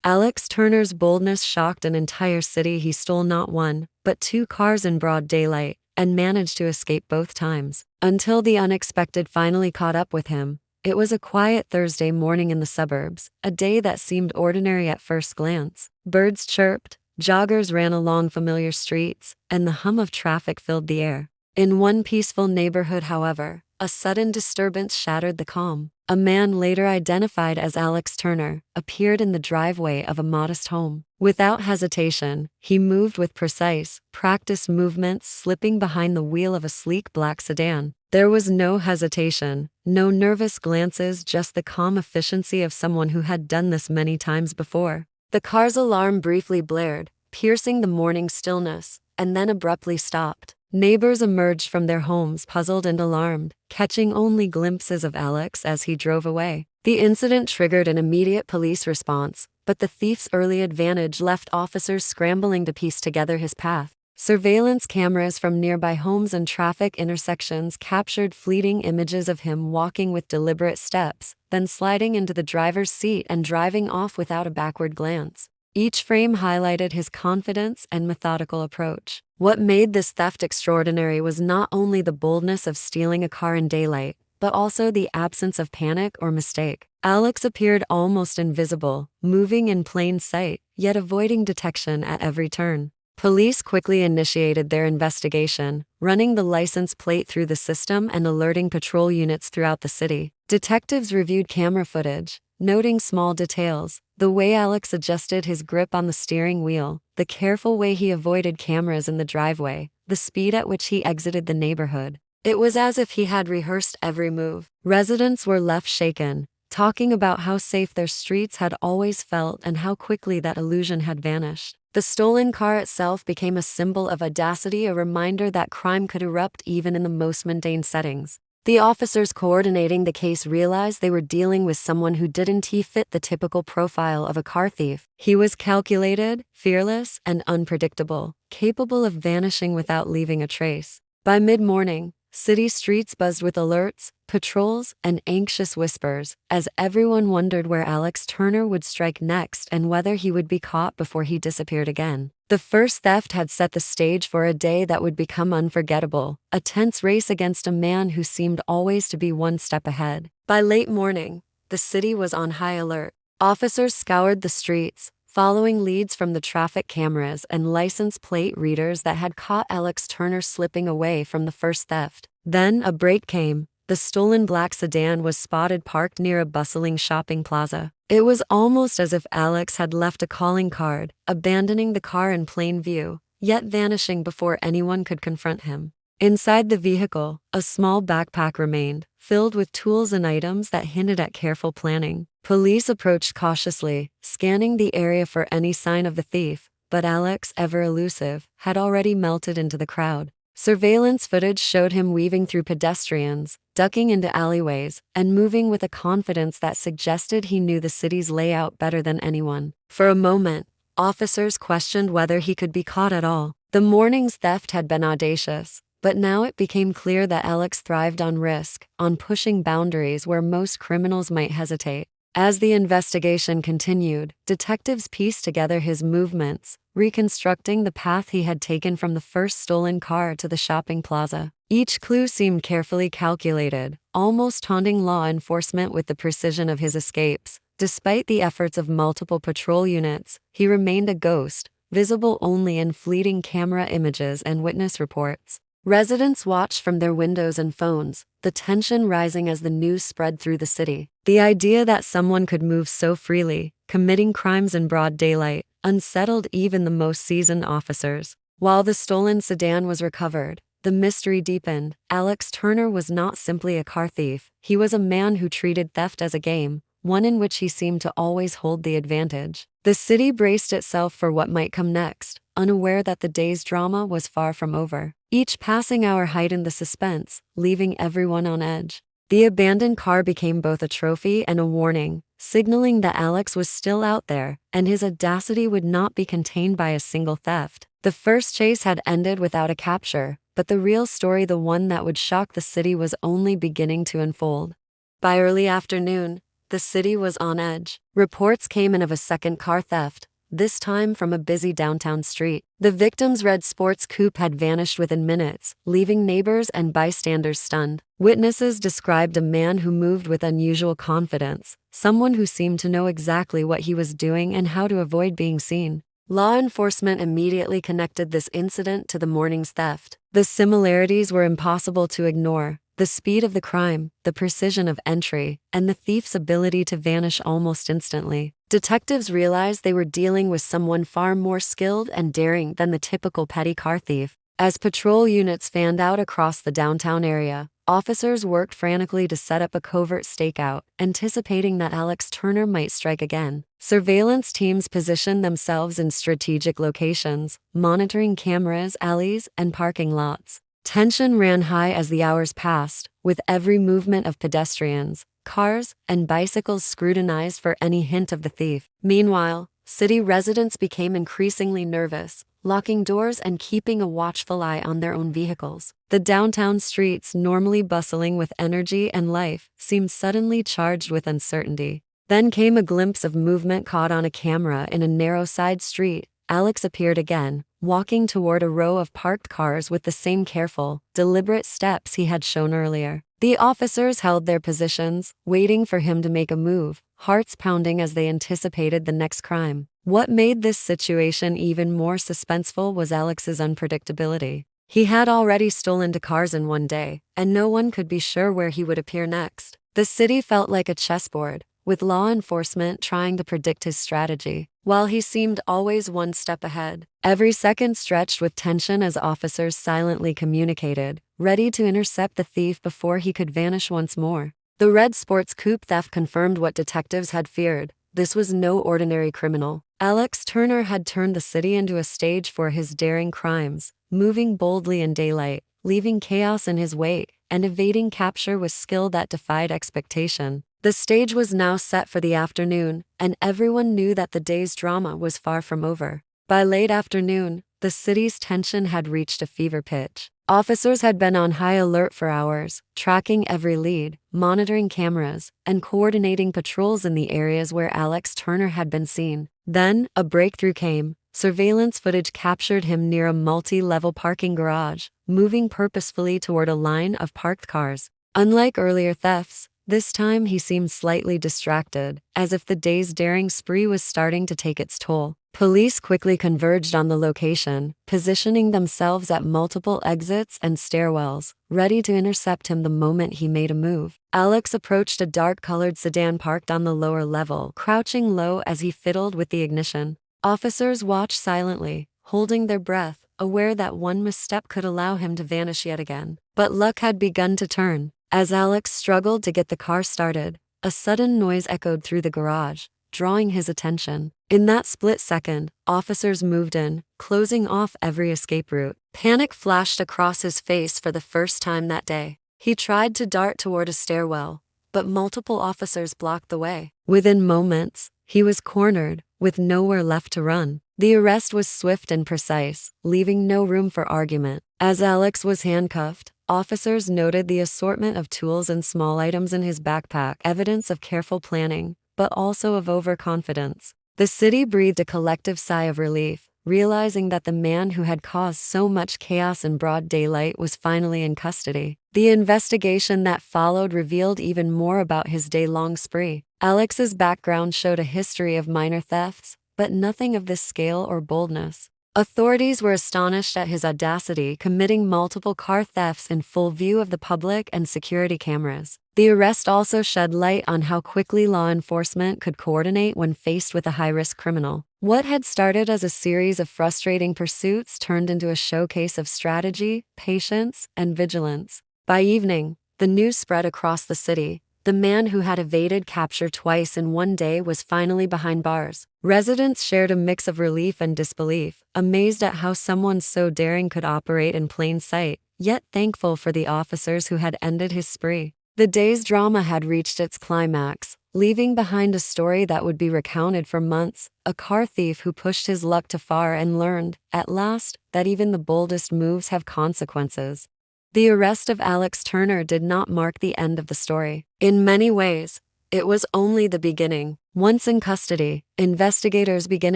Alex Turner's boldness shocked an entire city. He stole not one, but two cars in broad daylight, and managed to escape both times. Until the unexpected finally caught up with him. It was a quiet Thursday morning in the suburbs, a day that seemed ordinary at first glance. Birds chirped, joggers ran along familiar streets, and the hum of traffic filled the air. In one peaceful neighborhood, however, a sudden disturbance shattered the calm. A man later identified as Alex Turner appeared in the driveway of a modest home. Without hesitation, he moved with precise, practiced movements, slipping behind the wheel of a sleek black sedan. There was no hesitation, no nervous glances, just the calm efficiency of someone who had done this many times before. The car's alarm briefly blared, piercing the morning stillness, and then abruptly stopped. Neighbors emerged from their homes puzzled and alarmed, catching only glimpses of Alex as he drove away. The incident triggered an immediate police response, but the thief's early advantage left officers scrambling to piece together his path. Surveillance cameras from nearby homes and traffic intersections captured fleeting images of him walking with deliberate steps, then sliding into the driver's seat and driving off without a backward glance. Each frame highlighted his confidence and methodical approach. What made this theft extraordinary was not only the boldness of stealing a car in daylight, but also the absence of panic or mistake. Alex appeared almost invisible, moving in plain sight, yet avoiding detection at every turn. Police quickly initiated their investigation, running the license plate through the system and alerting patrol units throughout the city. Detectives reviewed camera footage, noting small details, the way Alex adjusted his grip on the steering wheel, the careful way he avoided cameras in the driveway, the speed at which he exited the neighborhood. It was as if he had rehearsed every move. Residents were left shaken, talking about how safe their streets had always felt and how quickly that illusion had vanished. The stolen car itself became a symbol of audacity, a reminder that crime could erupt even in the most mundane settings. The officers coordinating the case realized they were dealing with someone who didn't fit the typical profile of a car thief. He was calculated, fearless, and unpredictable, capable of vanishing without leaving a trace. By mid-morning, city streets buzzed with alerts, patrols, and anxious whispers, as everyone wondered where Alex Turner would strike next and whether he would be caught before he disappeared again. The first theft had set the stage for a day that would become unforgettable, a tense race against a man who seemed always to be one step ahead. By late morning, the city was on high alert. Officers scoured the streets, following leads from the traffic cameras and license plate readers that had caught Alex Turner slipping away from the first theft. Then a break came. The stolen black sedan was spotted parked near a bustling shopping plaza. It was almost as if Alex had left a calling card, abandoning the car in plain view, yet vanishing before anyone could confront him. Inside the vehicle, a small backpack remained, filled with tools and items that hinted at careful planning. Police approached cautiously, scanning the area for any sign of the thief, but Alex, ever elusive, had already melted into the crowd. Surveillance footage showed him weaving through pedestrians, ducking into alleyways, and moving with a confidence that suggested he knew the city's layout better than anyone. For a moment, officers questioned whether he could be caught at all. The morning's theft had been audacious, but now it became clear that Alex thrived on risk, on pushing boundaries where most criminals might hesitate. As the investigation continued, detectives pieced together his movements, reconstructing the path he had taken from the first stolen car to the shopping plaza. Each clue seemed carefully calculated, almost taunting law enforcement with the precision of his escapes. Despite the efforts of multiple patrol units, he remained a ghost, visible only in fleeting camera images and witness reports. Residents watched from their windows and phones, the tension rising as the news spread through the city. The idea that someone could move so freely, committing crimes in broad daylight, unsettled even the most seasoned officers. While the stolen sedan was recovered, the mystery deepened. Alex Turner was not simply a car thief. He was a man who treated theft as a game, one in which he seemed to always hold the advantage. The city braced itself for what might come next, unaware that the day's drama was far from over. Each passing hour heightened the suspense, leaving everyone on edge. The abandoned car became both a trophy and a warning, signaling that Alex was still out there, and his audacity would not be contained by a single theft. The first chase had ended without a capture, but the real story, the one that would shock the city, was only beginning to unfold. By early afternoon, The city was on edge. Reports came in of a second car theft, this time from a busy downtown street. The victim's red sports coupe had vanished within minutes, leaving neighbors and bystanders stunned. Witnesses described a man who moved with unusual confidence, someone who seemed to know exactly what he was doing and how to avoid being seen. Law enforcement immediately connected this incident to the morning's theft. The similarities were impossible to ignore. The speed of the crime, the precision of entry, and the thief's ability to vanish almost instantly. Detectives realized they were dealing with someone far more skilled and daring than the typical petty car thief. As patrol units fanned out across the downtown area, officers worked frantically to set up a covert stakeout, anticipating that Alex Turner might strike again. Surveillance teams positioned themselves in strategic locations, monitoring cameras, alleys, and parking lots. Tension ran high as the hours passed, with every movement of pedestrians, cars, and bicycles scrutinized for any hint of the thief. Meanwhile, city residents became increasingly nervous, locking doors and keeping a watchful eye on their own vehicles. The downtown streets, normally bustling with energy and life, seemed suddenly charged with uncertainty. Then came a glimpse of movement caught on a camera in a narrow side street. Alex appeared again, walking toward a row of parked cars with the same careful, deliberate steps he had shown earlier. The officers held their positions, waiting for him to make a move, hearts pounding as they anticipated the next crime. What made this situation even more suspenseful was Alex's unpredictability. He had already stolen 2 cars in one day, and no one could be sure where he would appear next. The city felt like a chessboard, with law enforcement trying to predict his strategy, while he seemed always one step ahead. Every second stretched with tension as officers silently communicated, ready to intercept the thief before he could vanish once more. The red sports coupe theft confirmed what detectives had feared. This was no ordinary criminal. Alex Turner had turned the city into a stage for his daring crimes, moving boldly in daylight, leaving chaos in his wake, and evading capture with skill that defied expectation. The stage was now set for the afternoon, and everyone knew that the day's drama was far from over. By late afternoon, the city's tension had reached a fever pitch. Officers had been on high alert for hours, tracking every lead, monitoring cameras, and coordinating patrols in the areas where Alex Turner had been seen. Then, a breakthrough came. Surveillance footage captured him near a multi-level parking garage, moving purposefully toward a line of parked cars. Unlike earlier thefts, this time he seemed slightly distracted, as if the day's daring spree was starting to take its toll. Police quickly converged on the location, positioning themselves at multiple exits and stairwells, ready to intercept him the moment he made a move. Alex approached a dark-colored sedan parked on the lower level, crouching low as he fiddled with the ignition. Officers watched silently, holding their breath, aware that one misstep could allow him to vanish yet again. But luck had begun to turn. As Alex struggled to get the car started, a sudden noise echoed through the garage, drawing his attention. In that split second, officers moved in, closing off every escape route. Panic flashed across his face for the first time that day. He tried to dart toward a stairwell, but multiple officers blocked the way. Within moments, he was cornered, with nowhere left to run. The arrest was swift and precise, leaving no room for argument. As Alex was handcuffed, officers noted the assortment of tools and small items in his backpack, evidence of careful planning, but also of overconfidence. The city breathed a collective sigh of relief, realizing that the man who had caused so much chaos in broad daylight was finally in custody. The investigation that followed revealed even more about his day-long spree. Alex's background showed a history of minor thefts, but nothing of this scale or boldness. Authorities were astonished at his audacity, committing multiple car thefts in full view of the public and security cameras. The arrest also shed light on how quickly law enforcement could coordinate when faced with a high-risk criminal. What had started as a series of frustrating pursuits turned into a showcase of strategy, patience, and vigilance. By evening, the news spread across the city. The man who had evaded capture twice in one day was finally behind bars. Residents shared a mix of relief and disbelief, amazed at how someone so daring could operate in plain sight, yet thankful for the officers who had ended his spree. The day's drama had reached its climax, leaving behind a story that would be recounted for months, a car thief who pushed his luck too far and learned, at last, that even the boldest moves have consequences. The arrest of Alex Turner did not mark the end of the story. In many ways, It was only the beginning. Once in custody, investigators began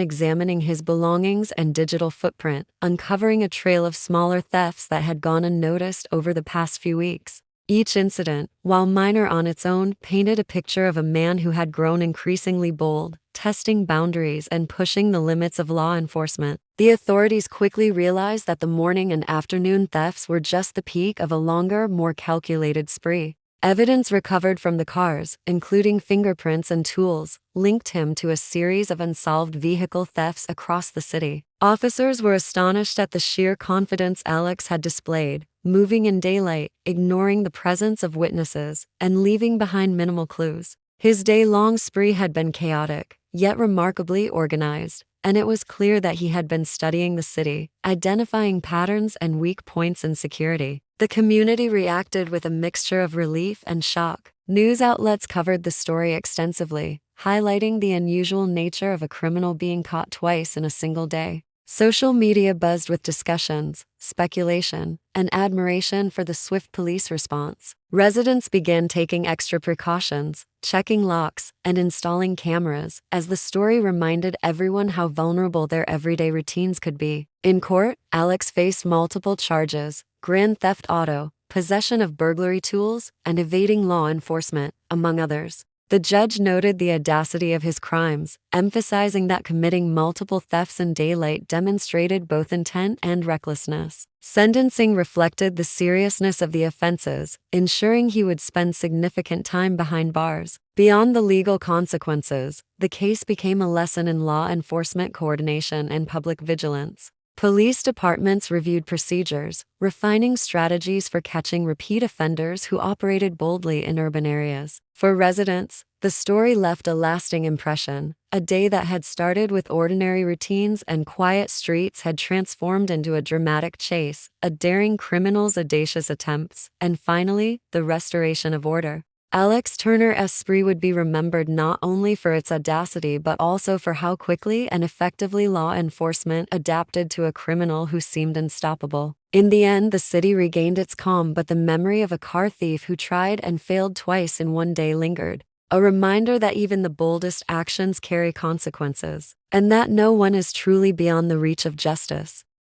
examining his belongings and digital footprint, uncovering a trail of smaller thefts that had gone unnoticed over the past few weeks. Each incident, while minor on its own, painted a picture of a man who had grown increasingly bold, testing boundaries and pushing the limits of law enforcement. The authorities quickly realized that the morning and afternoon thefts were just the peak of a longer, more calculated spree. Evidence recovered from the cars, including fingerprints and tools, linked him to a series of unsolved vehicle thefts across the city. Officers were astonished at the sheer confidence Alex had displayed, moving in daylight, ignoring the presence of witnesses, and leaving behind minimal clues. His day-long spree had been chaotic, yet remarkably organized, and it was clear that he had been studying the city, identifying patterns and weak points in security. The community reacted with a mixture of relief and shock. News outlets covered the story extensively, highlighting the unusual nature of a criminal being caught twice in a single day. Social media buzzed with discussions, speculation, and admiration for the swift police response. Residents began taking extra precautions, checking locks, and installing cameras, as the story reminded everyone how vulnerable their everyday routines could be. In court, Alex faced multiple charges: grand theft auto, possession of burglary tools, and evading law enforcement, among others. The judge noted the audacity of his crimes, emphasizing that committing multiple thefts in daylight demonstrated both intent and recklessness. Sentencing reflected the seriousness of the offenses, ensuring he would spend significant time behind bars. Beyond the legal consequences, the case became a lesson in law enforcement coordination and public vigilance. Police departments reviewed procedures, refining strategies for catching repeat offenders who operated boldly in urban areas. For residents, the story left a lasting impression. A day that had started with ordinary routines and quiet streets had transformed into a dramatic chase, a daring criminal's audacious attempts, and finally, the restoration of order. Alex Turner's spree would be remembered not only for its audacity but also for how quickly and effectively law enforcement adapted to a criminal who seemed unstoppable. In the end, the city regained its calm, but the memory of a car thief who tried and failed twice in one day lingered. A reminder that even the boldest actions carry consequences, and that no one is truly beyond the reach of justice.